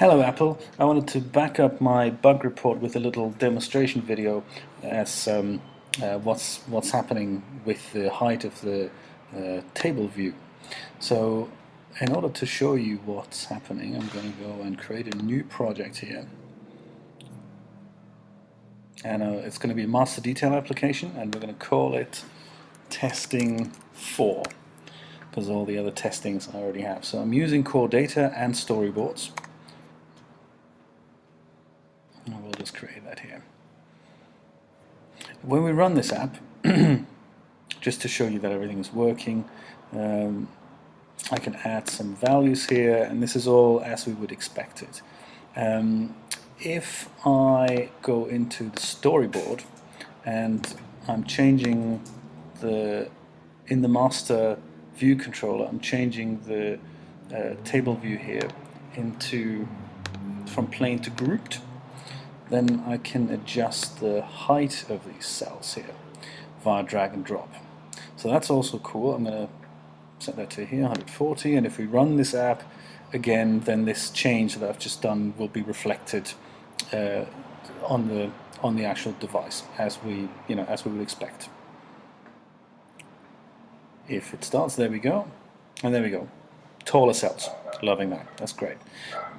Hello Apple, I wanted to back up my bug report with a little demonstration video as what's happening with the height of the table view. So in order to show you what's happening, I'm going to go and create a new project here. And it's going to be a master detail application, and we're going to call it testing 4 because all the other testings I already have. So I'm using core data and storyboards. And we'll just create that here. When we run this app, just to show you that everything is working, I can add some values here, and this is all as we would expect it. If I go into the storyboard and I'm changing in the master view controller, I'm changing the table view here from plain to grouped, then I can adjust the height of these cells here via drag and drop. So that's also cool. I'm going to set that to here, 140, and if we run this app again, then this change that I've just done will be reflected on the actual device as we would expect. If it starts, there we go, and there we go. Taller cells, loving that. That's great.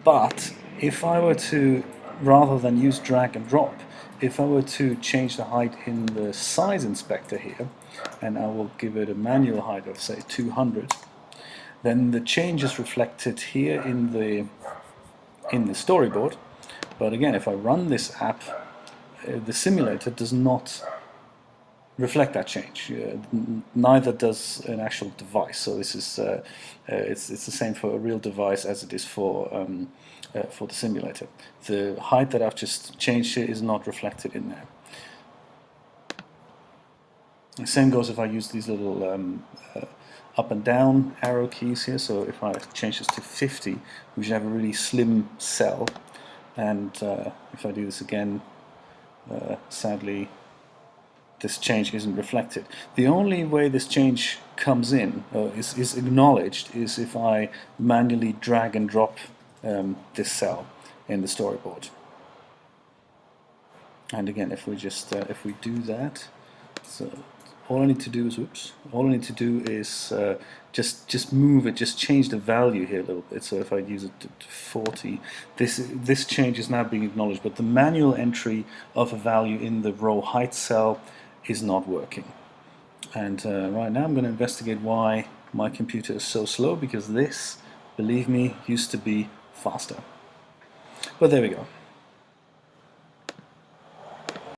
But if I were to, rather than use drag and drop, if I were to change the height in the size inspector here, and I will give it a manual height of say 200, then the change is reflected here in the storyboard. But again, if I run this app, the simulator does not reflect that change. Neither does an actual device. So this is it's the same for a real device as it is for the simulator. The height that I've just changed here is not reflected in there. The same goes if I use these little up and down arrow keys here. So if I change this to 50, we should have a really slim cell. And if I do this again, sadly, this change isn't reflected. The only way this change comes in, is acknowledged, is if I manually drag and drop this cell in the storyboard. And again, if we just if we do that, so all I need to do is just move it, just change the value here a little bit. So if I use it to 40, this change is now being acknowledged, but the manual entry of a value in the row height cell is not working. And right now I'm going to investigate why my computer is so slow, because this, believe me, used to be faster. But there we go.